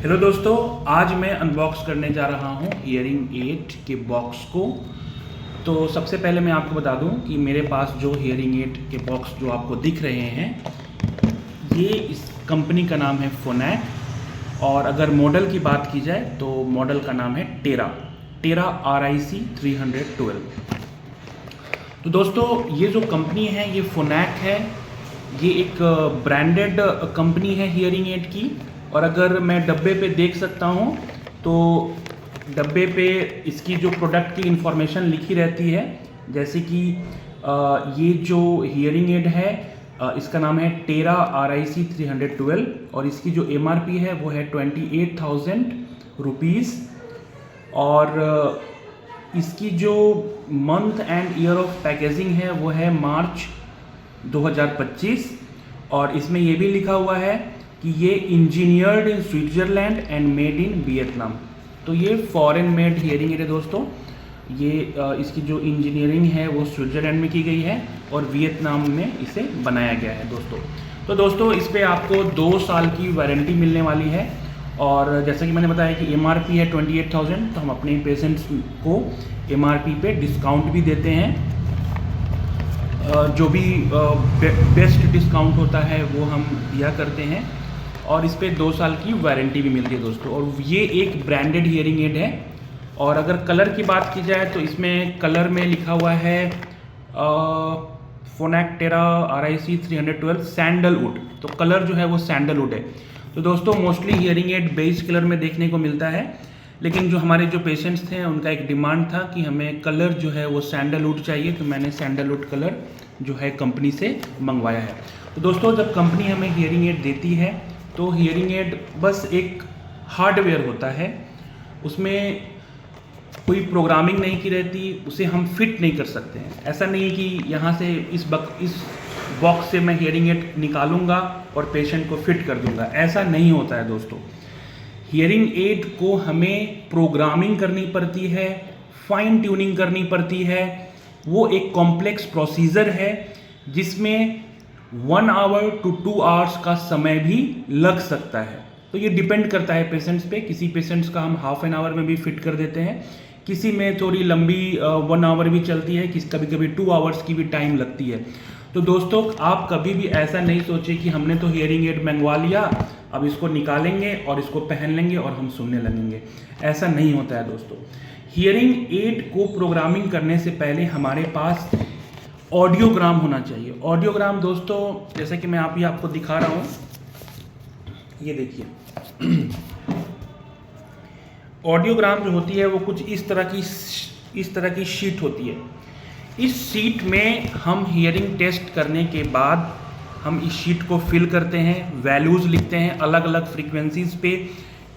Hello दोस्तों, आज मैं अनबॉक्स करने जा रहा हूँ हियरिंग एड के बॉक्स को। तो सबसे पहले मैं आपको बता दूं कि मेरे पास जो हियरिंग एड के बॉक्स जो आपको दिख रहे हैं, ये इस कंपनी का नाम है फोनैक। और अगर मॉडल की बात की जाए तो मॉडल का नाम है टेरा RIC 312। तो दोस्तों, ये जो कंपनी है ये फोनैक है। ये एक ब्रांडेड कंपनी है हियरिंग एड की। और अगर मैं डब्बे पे देख सकता हूँ तो डब्बे पे इसकी जो प्रोडक्ट की इंफॉर्मेशन लिखी रहती है, जैसे कि ये जो हियरिंग एड है इसका नाम है टेरा RIC 312 और इसकी जो MRP है वो है 28,000 रुपीज़। और इसकी जो month and year of packaging है वो है मार्च 2025। और इसमें ये भी लिखा हुआ है कि ये engineered in Switzerland and made in Vietnam. तो ये फॉरेन मेड हियरिंग एड है दोस्तों। ये इसकी जो इंजीनियरिंग है वो स्विट्जरलैंड में की गई है और वियतनाम में इसे बनाया गया है दोस्तों। तो दोस्तों, इस पर आपको 2 साल की वारंटी मिलने वाली है। और जैसा कि मैंने बताया कि MRP है 28,000, तो हम अपने पेशेंट्स को MRP पे डिस्काउंट भी देते हैं। जो भी बेस्ट डिस्काउंट होता है वो हम दिया करते हैं। और इस पे 2 साल की वारंटी भी मिलती है दोस्तों। और ये एक ब्रांडेड हियरिंग एड है। और अगर कलर की बात की जाए तो इसमें कलर में लिखा हुआ है फोनैक टेरा RIC 312 सैंडलवुड। तो कलर जो है वो सैंडलवुड है। तो दोस्तों, mostly hearing aid beige colour में देखने को मिलता है, लेकिन जो हमारे जो पेशेंट्स थे उनका एक डिमांड था कि हमें कलर जो है वो सैंडलवुड चाहिए, तो मैंने सैंडलवुड कलर जो है कंपनी से मंगवाया है। तो दोस्तों, जब कंपनी हमें हियरिंग एड देती है तो हियरिंग एड बस एक हार्डवेयर होता है, उसमें कोई प्रोग्रामिंग नहीं की रहती, उसे हम फिट नहीं कर सकते हैं। ऐसा नहीं कि यहाँ से इस बॉक्स से मैं हियरिंग एड निकालूंगा और पेशेंट को फिट कर दूंगा, ऐसा नहीं होता है दोस्तों। हियरिंग एड को हमें प्रोग्रामिंग करनी पड़ती है, फाइन ट्यूनिंग करनी पड़ती है। वो एक कॉम्प्लेक्स प्रोसीजर है जिसमें 1 आवर to 2 आवर्स का समय भी लग सकता है। तो ये डिपेंड करता है पेशेंट्स पे। किसी पेशेंट्स का हम हाफ एन आवर में भी फिट कर देते हैं, किसी में थोड़ी लंबी 1 आवर भी चलती है, किसी कभी कभी 2 आवर्स की भी टाइम लगती है। तो दोस्तों, आप कभी भी ऐसा नहीं सोचे कि हमने तो हियरिंग एड मंगवा लिया, अब इसको निकालेंगे और इसको पहन लेंगे और हम सुनने लगेंगे। ऐसा नहीं होता है दोस्तों। हियरिंग एड को प्रोग्रामिंग करने से पहले हमारे पास ऑडियोग्राम होना चाहिए। ऑडियोग्राम दोस्तों, जैसे कि मैं आपको दिखा रहा हूँ, ये देखिए। ऑडियोग्राम जो होती है वो कुछ इस तरह की शीट होती है। इस शीट में हम हियरिंग टेस्ट करने के बाद हम इस शीट को फिल करते हैं, वैल्यूज़ लिखते हैं, अलग अलग फ्रीक्वेंसीज पे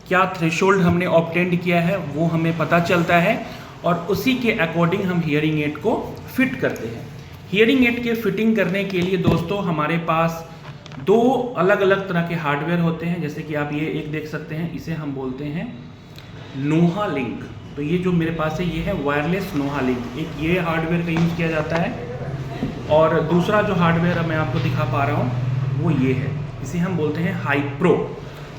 क्या थ्रेशोल्ड हमने ऑब्टेंड किया है वो हमें पता चलता है। और उसी के अकॉर्डिंग हम हियरिंग एड को फिट करते हैं। हियरिंग एड के फिटिंग करने के लिए दोस्तों हमारे पास 2 अलग अलग तरह के हार्डवेयर होते हैं। जैसे कि आप ये एक देख सकते हैं, इसे हम बोलते हैं नोहा लिंक। तो ये जो मेरे पास है ये है वायरलेस नोहा लिंक। एक ये हार्डवेयर का यूज़ किया जाता है और दूसरा जो हार्डवेयर मैं आपको दिखा पा रहा हूँ वो ये है, इसे हम बोलते हैं हाइप्रो।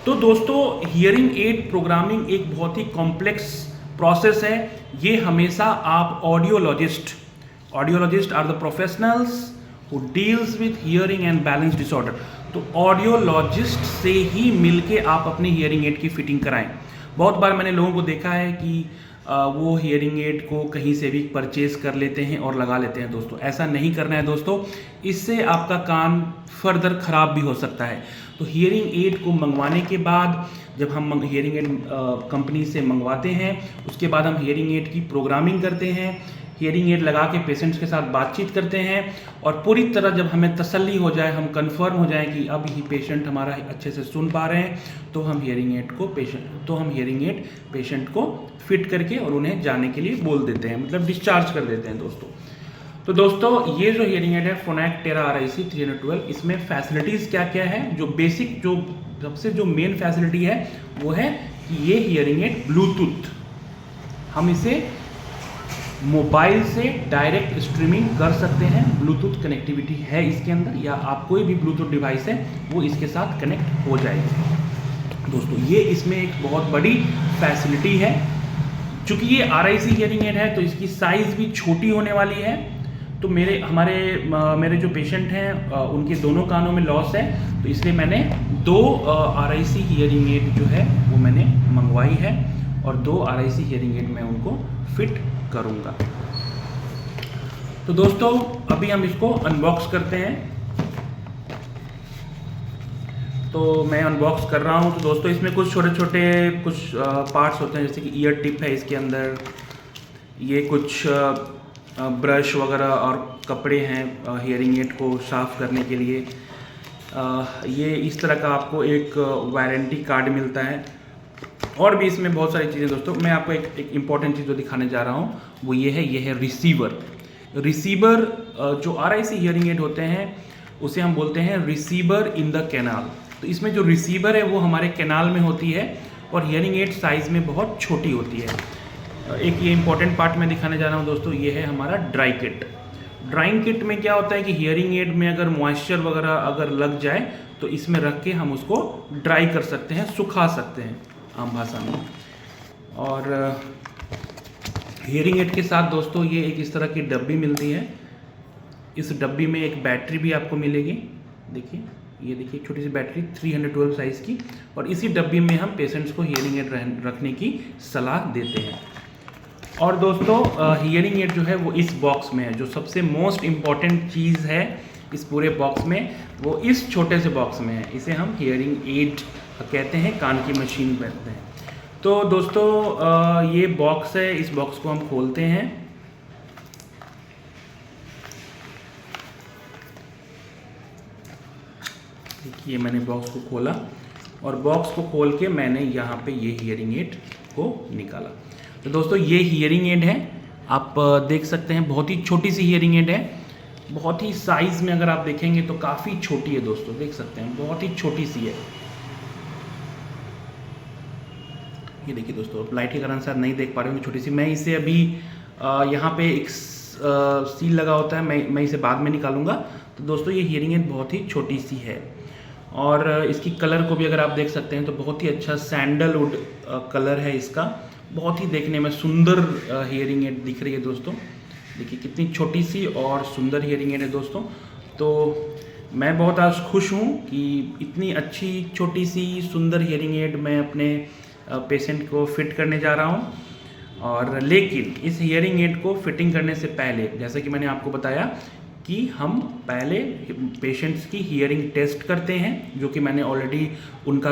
तो दोस्तों, हियरिंग एड प्रोग्रामिंग एक बहुत ही कॉम्प्लेक्स प्रोसेस है। ये हमेशा आप audiologist are the professionals who deals with hearing and balance disorder. तो ऑडियोलॉजिस्ट से ही मिलके आप अपनी हियरिंग एड की फिटिंग कराएं। बहुत बार मैंने लोगों को देखा है कि वो हियरिंग एड को कहीं से भी परचेज कर लेते हैं और लगा लेते हैं। दोस्तों, ऐसा नहीं करना है दोस्तों, इससे आपका कान फर्दर ख़राब भी हो सकता है। तो हियरिंग एड को मंगवाने के बाद जब हम हियरिंग एड कंपनी से मंगवाते हैं, उसके बाद हम हियरिंग एड की प्रोग्रामिंग करते हैं, हियरिंग एड लगा के पेशेंट्स के साथ बातचीत करते हैं। और पूरी तरह जब हमें तसल्ली हो जाए, हम कंफर्म हो जाए कि अब ही पेशेंट हमारा अच्छे से सुन पा रहे हैं, तो हम हियरिंग एड पेशेंट को फिट करके और उन्हें जाने के लिए बोल देते हैं, मतलब डिस्चार्ज कर देते हैं दोस्तों। तो दोस्तों, ये जो हियरिंग एड है फोनैक टेरा RIC 312, इसमें फैसिलिटीज़ क्या क्या है। जो बेसिक जो मेन फैसिलिटी है वो है कि ये हियरिंग एड ब्लूटूथ, हम इसे मोबाइल से डायरेक्ट स्ट्रीमिंग कर सकते हैं। ब्लूटूथ कनेक्टिविटी है इसके अंदर, या आप कोई भी ब्लूटूथ डिवाइस है वो इसके साथ कनेक्ट हो जाएगी। दोस्तों ये इसमें एक बहुत बड़ी फैसिलिटी है। चूँकि ये RIC हियरिंग एड है तो इसकी साइज़ भी छोटी होने वाली है। तो मेरे जो पेशेंट हैं उनके दोनों कानों में लॉस है, तो इसलिए मैंने 2 RIC हियरिंग एड जो है वो मैंने मंगवाई है और 2 RIC हियरिंग एड मैं उनको फिट करूँगा। तो दोस्तों अभी हम इसको अनबॉक्स करते हैं। तो मैं अनबॉक्स कर रहा हूँ। तो दोस्तों इसमें कुछ छोटे छोटे कुछ पार्ट्स होते हैं, जैसे कि ईयर टिप है इसके अंदर, ये कुछ ब्रश वगैरह और कपड़े हैं हियरिंग एड को साफ़ करने के लिए। ये इस तरह का आपको एक वारंटी कार्ड मिलता है और भी इसमें बहुत सारी चीज़ें। दोस्तों मैं आपको एक इम्पॉर्टेंट चीज़ जो दिखाने जा रहा हूँ वो ये है रिसीवर। जो RIC हियरिंग एड होते हैं उसे हम बोलते हैं रिसीवर इन द कैनाल। तो इसमें जो रिसीवर है वो हमारे कैनाल में होती है और हियरिंग एड साइज़ में बहुत छोटी होती है। एक ये इंपॉर्टेंट पार्ट मैं दिखाने जा रहा हूँ दोस्तों, ये है हमारा ड्राई किट। ड्राइंग किट में क्या होता है कि हियरिंग एड में अगर मॉइस्चर वगैरह अगर लग जाए तो इसमें रख के हम उसको ड्राई कर सकते हैं, सुखा सकते हैं आम भाषा में। और हियरिंग एड के साथ दोस्तों ये एक इस तरह की डब्बी मिलती है। इस डब्बी में एक बैटरी भी आपको मिलेगी। देखिए, ये देखिए छोटी सी बैटरी 312 साइज़ की, और इसी डब्बी में हम पेशेंट्स को हियरिंग एड रखने की सलाह देते हैं। और दोस्तों हियरिंग एड जो है वो इस बॉक्स में है। जो सबसे मोस्ट इम्पॉर्टेंट चीज़ है इस पूरे बॉक्स में वो इस छोटे से बॉक्स में है। इसे हम हियरिंग एड कहते हैं, कान की मशीन कहते हैं। तो दोस्तों ये बॉक्स है, इस बॉक्स को हम खोलते हैं। देखिए मैंने बॉक्स को खोला और बॉक्स को खोल के मैंने यहाँ पे ये हियरिंग एड को निकाला। तो दोस्तों ये हियरिंग एड है, आप देख सकते हैं बहुत ही छोटी सी हियरिंग एड है। बहुत ही साइज़ में अगर आप देखेंगे तो काफ़ी छोटी है दोस्तों, देख सकते हैं बहुत ही छोटी सी है। ये देखिए दोस्तों, लाइट के कारण शायद नहीं देख पा रहे होंगे, छोटी सी। मैं इसे अभी यहाँ पे एक सील लगा होता है, मैं इसे बाद में निकालूंगा। तो दोस्तों ये हियरिंग एड बहुत ही छोटी सी है और इसकी कलर को भी अगर आप देख सकते हैं तो बहुत ही अच्छा सैंडलवुड कलर है इसका। बहुत ही देखने में सुंदर हियरिंग एड दिख रही है दोस्तों। देखिए कितनी छोटी सी और सुंदर हियरिंग एड है दोस्तों। तो मैं बहुत आज खुश हूँ कि इतनी अच्छी छोटी सी सुंदर हियरिंग एड मैं अपने पेशेंट को फिट करने जा रहा हूँ। और लेकिन इस हियरिंग एड को फिटिंग करने से पहले, जैसे कि मैंने आपको बताया कि हम पहले पेशेंट्स की हियरिंग टेस्ट करते हैं, जो कि मैंने ऑलरेडी उनका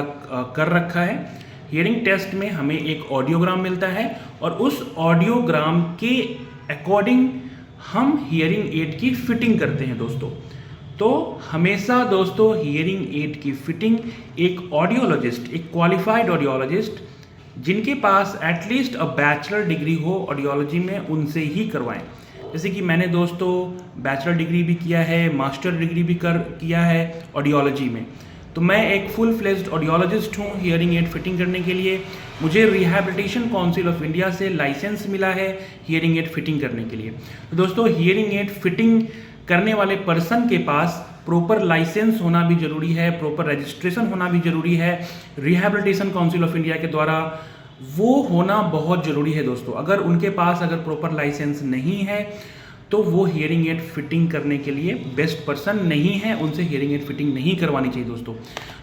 कर रखा है। हियरिंग टेस्ट में हमें एक ऑडियोग्राम मिलता है और उस ऑडियोग्राम के अकॉर्डिंग हम हियरिंग एड की फिटिंग करते हैं दोस्तों। तो हमेशा दोस्तों हियरिंग एड की फिटिंग एक ऑडियोलॉजिस्ट, एक क्वालिफाइड ऑडियोलॉजिस्ट जिनके पास एटलीस्ट बैचलर डिग्री हो ऑडियोलॉजी में, उनसे ही करवाएं। जैसे कि मैंने दोस्तों बैचलर डिग्री भी किया है, मास्टर डिग्री भी किया है ऑडियोलॉजी में। तो मैं एक फुल फ्लेज्ड ऑडियोलॉजिस्ट हूँ। हियरिंग एड फिटिंग करने के लिए मुझे रिहैबिलिटेशन काउंसिल ऑफ इंडिया से लाइसेंस मिला है हियरिंग एड फिटिंग करने के लिए। तो दोस्तों हियरिंग एड फिटिंग करने वाले पर्सन के पास प्रॉपर लाइसेंस होना भी जरूरी है, प्रॉपर रजिस्ट्रेशन होना भी जरूरी है रिहैबिलिटेशन काउंसिल ऑफ इंडिया के द्वारा। वो होना बहुत ज़रूरी है दोस्तों। अगर उनके पास अगर प्रॉपर लाइसेंस नहीं है तो वो हियरिंग एड फिटिंग करने के लिए बेस्ट पर्सन नहीं है, उनसे हियरिंग एड फिटिंग नहीं करवानी चाहिए दोस्तों।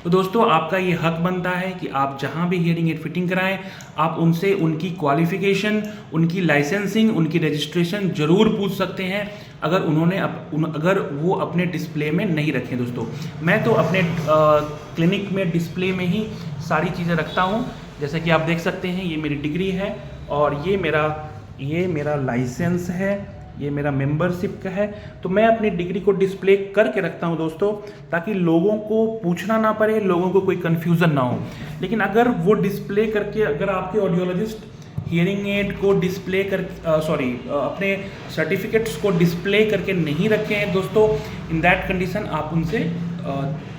तो दोस्तों आपका ये हक बनता है कि आप जहाँ भी हियरिंग एड फिटिंग कराएं, आप उनसे उनकी क्वालिफिकेशन, उनकी लाइसेंसिंग, उनकी रजिस्ट्रेशन ज़रूर पूछ सकते हैं अगर उन्होंने अगर वो अपने डिस्प्ले में नहीं रखें दोस्तों। मैं तो अपने क्लिनिक में डिस्प्ले में ही सारी चीज़ें रखता हूँ। जैसे कि आप देख सकते हैं ये मेरी डिग्री है और ये मेरा लाइसेंस है, ये मेरा मेंबरशिप का है। तो मैं अपनी डिग्री को डिस्प्ले करके रखता हूं दोस्तों, ताकि लोगों को पूछना ना पड़े, लोगों को कोई कन्फ्यूज़न ना हो। लेकिन अगर वो डिस्प्ले करके, अगर आपके ऑडियोलॉजिस्ट हियरिंग एड को डिस्प्ले कर अपने सर्टिफिकेट्स को डिस्प्ले करके नहीं रखे हैं दोस्तों, इन दैट कंडीशन आप उनसे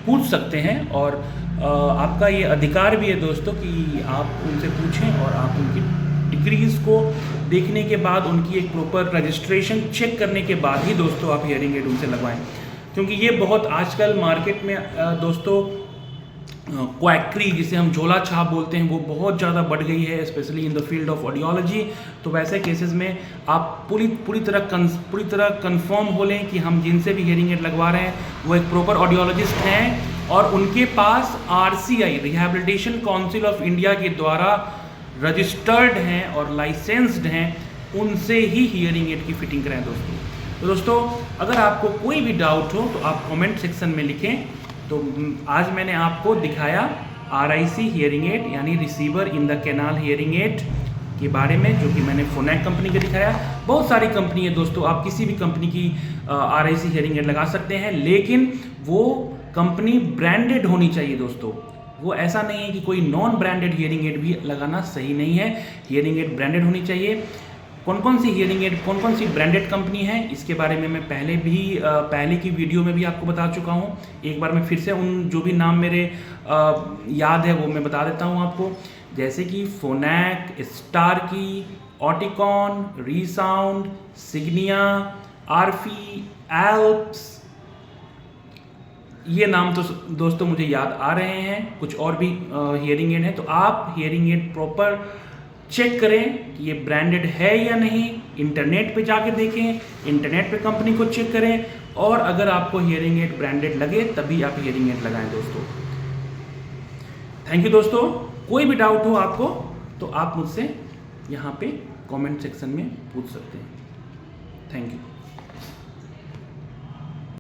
पूछ सकते हैं। और आपका ये अधिकार भी है दोस्तों कि आप उनसे पूछें और आप उनकी डिग्रीज़ को देखने के बाद, उनकी एक प्रॉपर रजिस्ट्रेशन चेक करने के बाद ही दोस्तों आप हियरिंग एड उनसे लगवाएं। क्योंकि ये बहुत आजकल मार्केट में दोस्तों क्वैक्री जिसे हम झोला छाप बोलते हैं वो बहुत ज़्यादा बढ़ गई है, specially in the field of audiology. तो वैसे केसेस में आप पूरी तरह कंफर्म हो लें कि हम जिनसे भी हियरिंग एड लगवा रहे हैं वो एक प्रॉपर ऑडियोलॉजिस्ट हैं और उनके पास RCI rehabilitation council of India के द्वारा रजिस्टर्ड हैं और लाइसेंस्ड हैं, उनसे ही हियरिंग एड की फिटिंग कराएं दोस्तों। तो दोस्तों अगर आपको कोई भी डाउट हो तो आप कमेंट सेक्शन में लिखें। तो आज मैंने आपको दिखाया RIC हियरिंग एड यानी receiver in the canal hearing aid के बारे में, जो कि मैंने फोनैक कंपनी का दिखाया। बहुत सारी कंपनी है दोस्तों, आप किसी भी कंपनी की RIC हियरिंग एड लगा सकते हैं, लेकिन वो कंपनी ब्रांडेड होनी चाहिए दोस्तों। वो ऐसा नहीं है कि कोई नॉन ब्रांडेड हियरिंग एड भी लगाना सही नहीं है। हियरिंग एड ब्रांडेड होनी चाहिए। कौन कौन सी हियरिंग एड, कौन कौन सी ब्रांडेड कंपनी है, इसके बारे में मैं पहले की वीडियो में भी आपको बता चुका हूँ। एक बार मैं फिर से उन जो भी नाम मेरे याद है वो मैं बता देता हूँ आपको, जैसे कि फोनैक, स्टारकी, ऑटिकॉन, रीसाउंड, सिग्निया, आरफी, एल्प्स। ये नाम तो दोस्तों मुझे याद आ रहे हैं। कुछ और भी हियरिंग एड हैं, तो आप हियरिंग एड प्रॉपर चेक करें कि ये ब्रांडेड है या नहीं। इंटरनेट पे जाके देखें, इंटरनेट पे कंपनी को चेक करें, और अगर आपको हियरिंग एड ब्रांडेड लगे तभी आप हियरिंग एड लगाएं दोस्तों। थैंक यू दोस्तों। कोई भी डाउट हो आपको तो आप मुझसे यहाँ पे कमेंट सेक्शन में पूछ सकते हैं। Thank you.